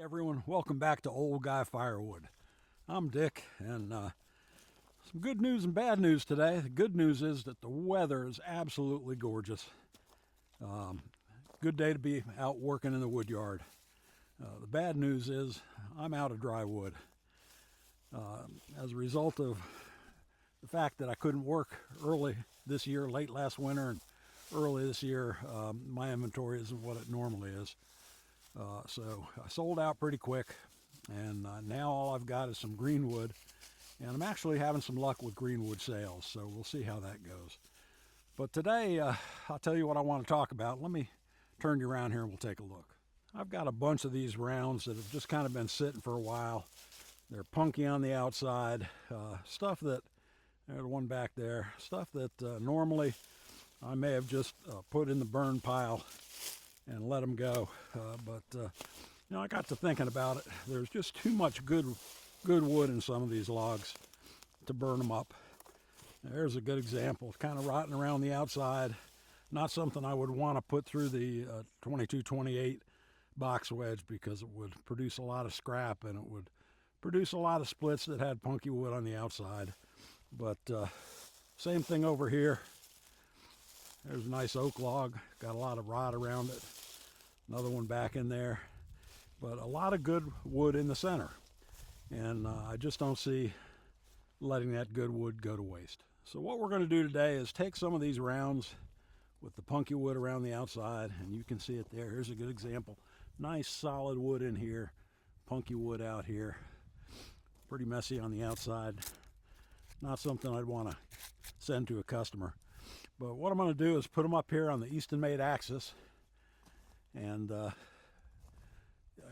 Everyone, welcome back to Old Guy Firewood. I'm Dick, and some good news and bad news today. The good news is that the weather is absolutely gorgeous. Good day to be out working in the wood yard. The bad news is I'm out of dry wood. As a result of the fact that I couldn't work early this year, late last winter, and early this year, my inventory isn't what it normally is. So I sold out pretty quick, and now all I've got is some greenwood, and I'm actually having some luck with greenwood sales, so we'll see how that goes. But today, I'll tell you what I want to talk about. Let me turn you around here and we'll take a look. I've got a bunch of these rounds that have just kind of been sitting for a while. They're punky on the outside, stuff that, there's one back there, stuff that normally I may have just put in the burn pile and let them go, but I got to thinking about it. There's just too much good wood in some of these logs to burn them up. There's a good example. It's kind of rotting around the outside. Not something I would want to put through the 22-28 box wedge, because it would produce a lot of scrap and it would produce a lot of splits that had punky wood on the outside. But same thing over here. There's a nice oak log, got a lot of rot around it. Another one back in there, but a lot of good wood in the center. And I just don't see letting that good wood go to waste. So what we're going to do today is take some of these rounds with the punky wood around the outside, and you can see it there. Here's a good example. Nice solid wood in here, punky wood out here. Pretty messy on the outside. Not something I'd want to send to a customer. But what I'm going to do is put them up here on the Eastonmade Axis, and I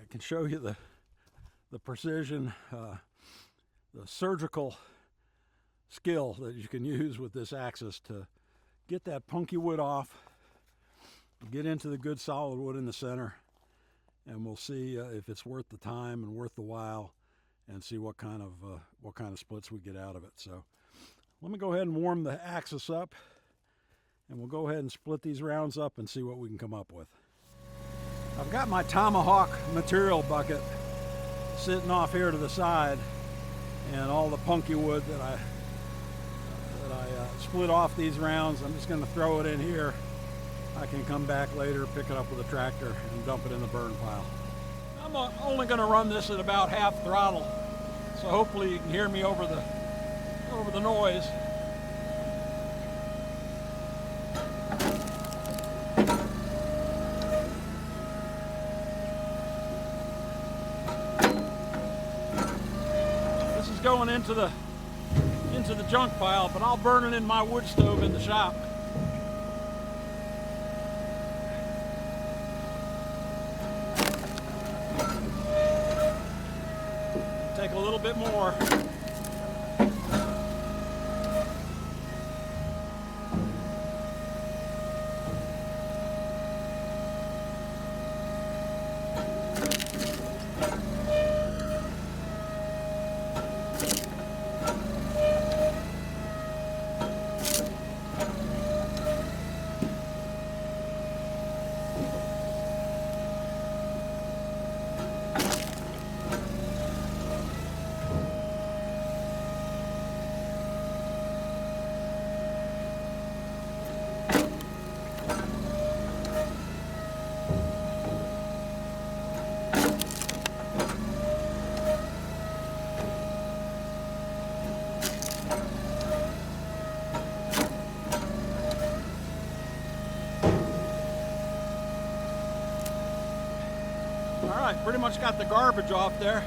can show you the precision, the surgical skill that you can use with this axis to get that punky wood off, get into the good solid wood in the center, and we'll see if it's worth the time and worth the while, and see what kind of splits we get out of it. So let me go ahead and warm the axis up, and we'll go ahead and split these rounds up and see what we can come up with. I've got my tomahawk material bucket sitting off here to the side, and all the punky wood that I split off these rounds, I'm just going to throw it in here. I can come back later, pick it up with a tractor, and dump it in the burn pile. I'm only going to run this at about half throttle, so hopefully you can hear me over the noise. Going into the junk pile, but I'll burn it in my wood stove in the shop. Take a little bit more. All right, pretty much got the garbage off there.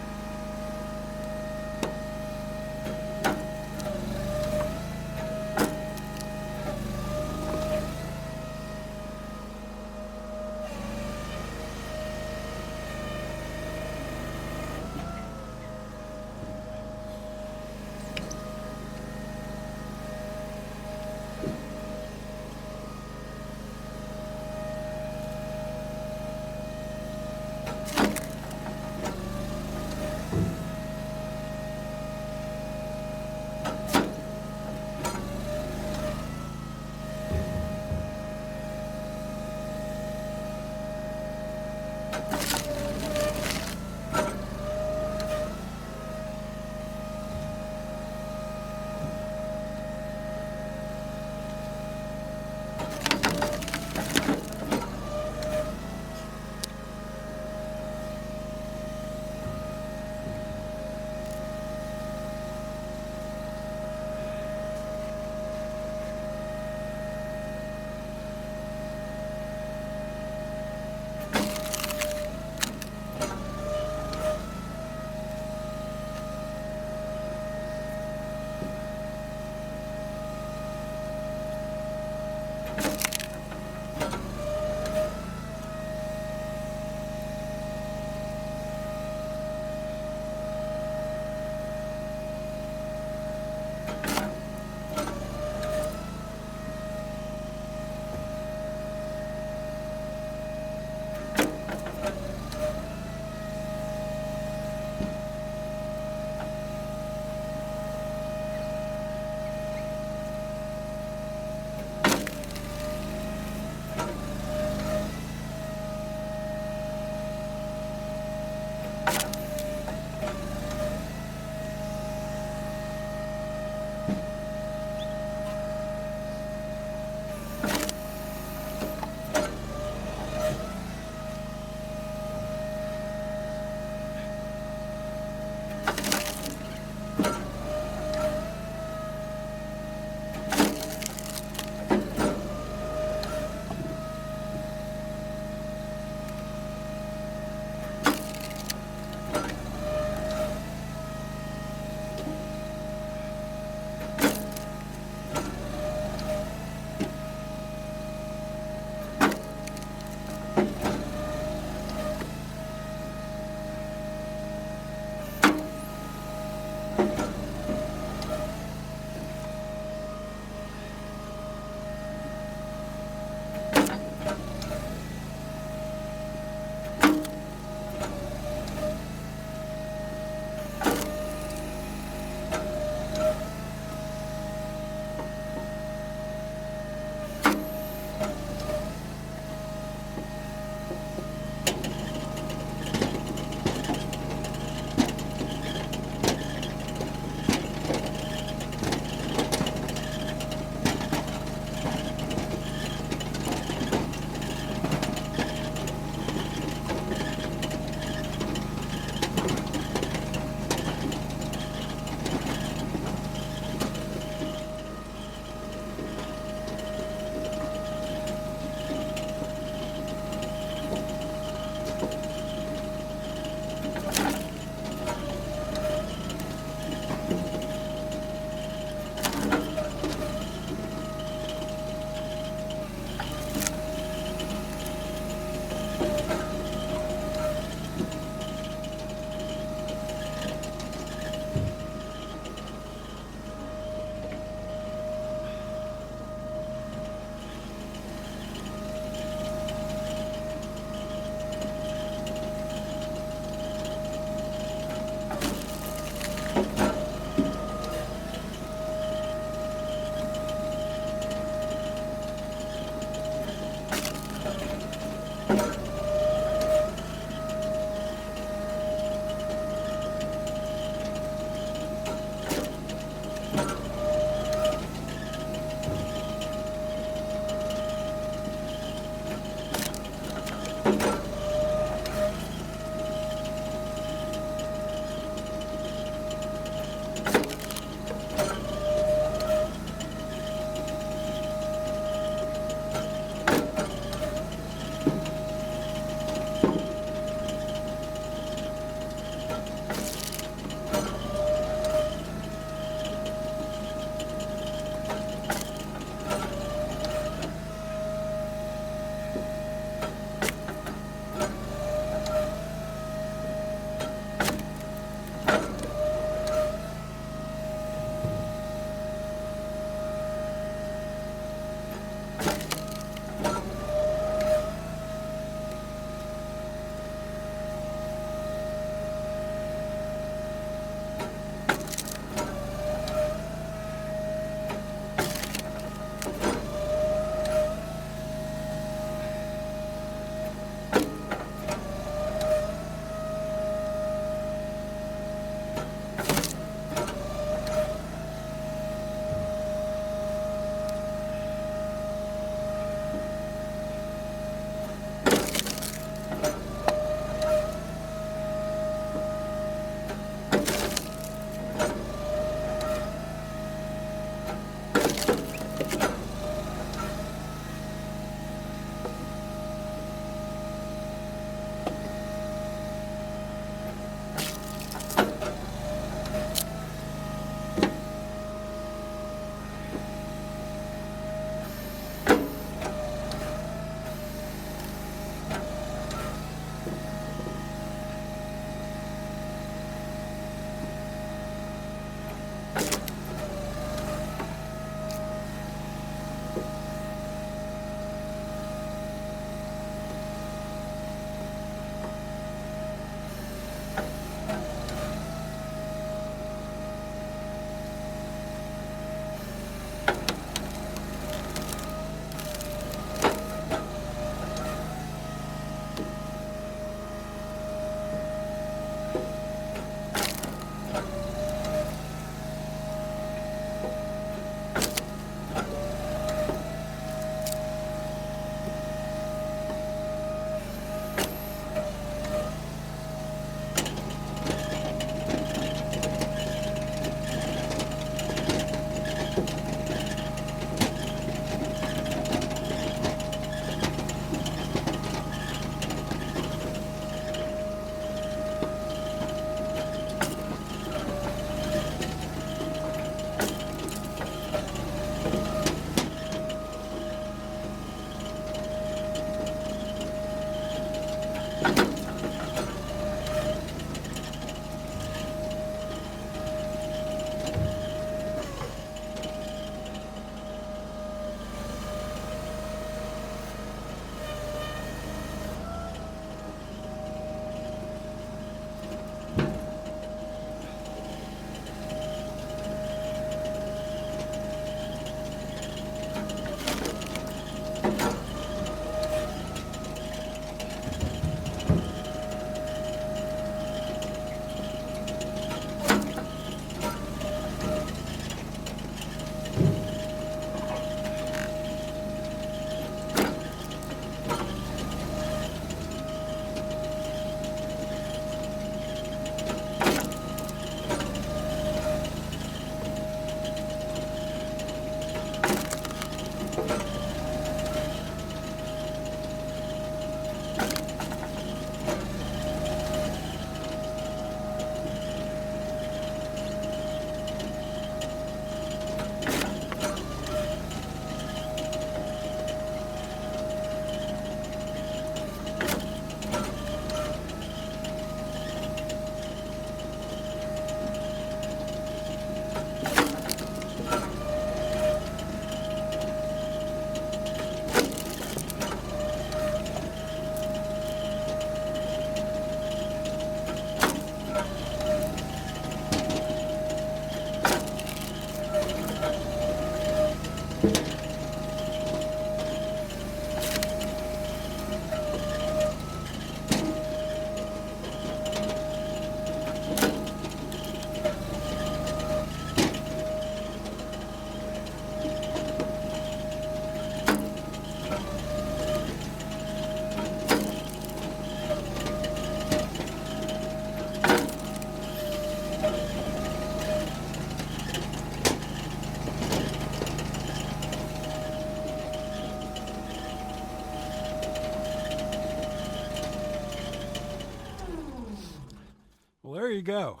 Well, there you go.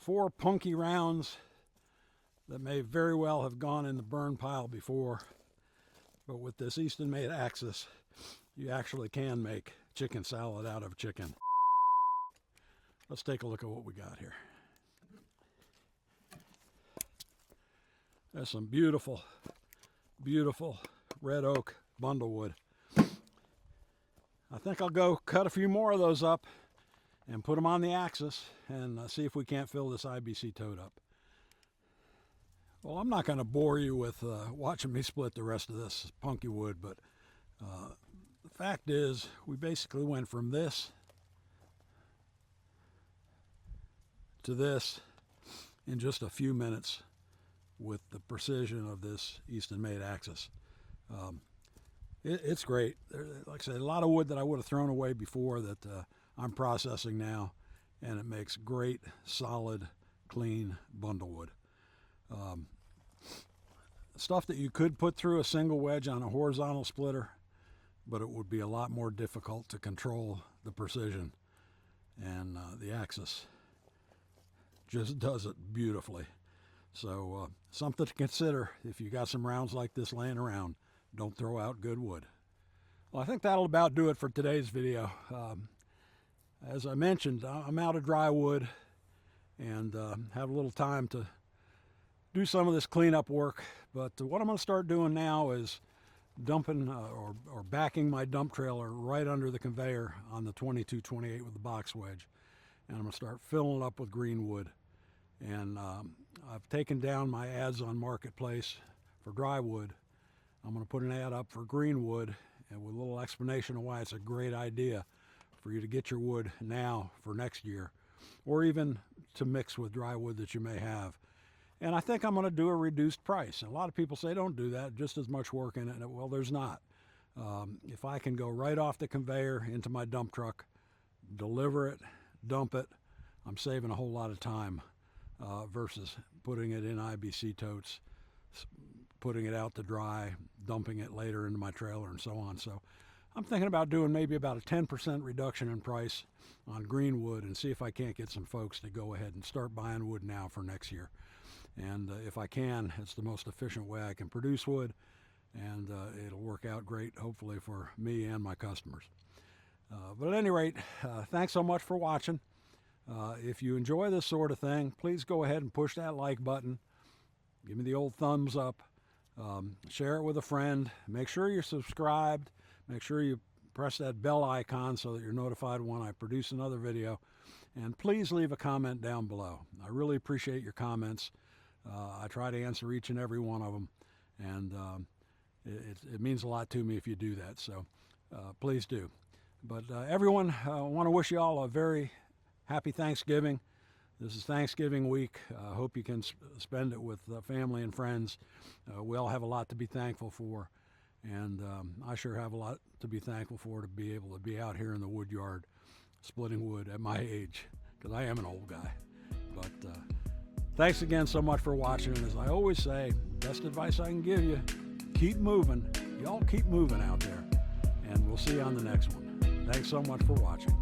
4 punky rounds that may very well have gone in the burn pile before, but with this Eastonmade Axis, you actually can make chicken salad out of chicken. Let's take a look at what we got here. There's some beautiful, beautiful red oak bundlewood. I think I'll go cut a few more of those up and put them on the Axis and see if we can't fill this IBC tote up. Well, I'm not going to bore you with watching me split the rest of this punky wood, but the fact is we basically went from this to this in just a few minutes with the precision of this Eastonmade Axis. It's great. Like I said, a lot of wood that I would have thrown away before that I'm processing now, and it makes great, solid, clean bundlewood. stuff that you could put through a single wedge on a horizontal splitter, but it would be a lot more difficult to control the precision. And the Axis just does it beautifully. So something to consider if you got some rounds like this laying around. Don't throw out good wood. Well, I think that'll about do it for today's video. As I mentioned, I'm out of dry wood and have a little time to do some of this cleanup work. But what I'm going to start doing now is dumping or backing my dump trailer right under the conveyor on the 2228 with the box wedge. And I'm going to start filling it up with green wood. And I've taken down my ads on Marketplace for dry wood. I'm going to put an ad up for green wood, and with a little explanation of why it's a great idea for you to get your wood now for next year, or even to mix with dry wood that you may have. And I think I'm going to do a reduced price. And a lot of people say don't do that, just as much work in it. Well, there's not. If I can go right off the conveyor into my dump truck, deliver it, dump it, I'm saving a whole lot of time versus putting it in IBC totes, putting it out to dry, dumping it later into my trailer, and so on. So I'm thinking about doing maybe about a 10% reduction in price on green wood and see if I can't get some folks to go ahead and start buying wood now for next year. And if I can, it's the most efficient way I can produce wood, and it'll work out great, hopefully, for me and my customers. But at any rate, thanks so much for watching. If you enjoy this sort of thing, please go ahead and push that like button. Give me the old thumbs up. Share it with a friend. Make sure you're subscribed. Make sure you press that bell icon so that you're notified when I produce another video. And please leave a comment down below. I really appreciate your comments. I try to answer each and every one of them. And it means a lot to me if you do that. So please do. But everyone, I want to wish you all a very happy Thanksgiving. This is Thanksgiving week. I hope you can spend it with family and friends. We all have a lot to be thankful for, and I sure have a lot to be thankful for to be able to be out here in the wood yard splitting wood at my age, because I am an old guy. But thanks again so much for watching, and as I always say, best advice I can give you, keep moving. Y'all keep moving out there, and we'll see you on the next one. Thanks so much for watching.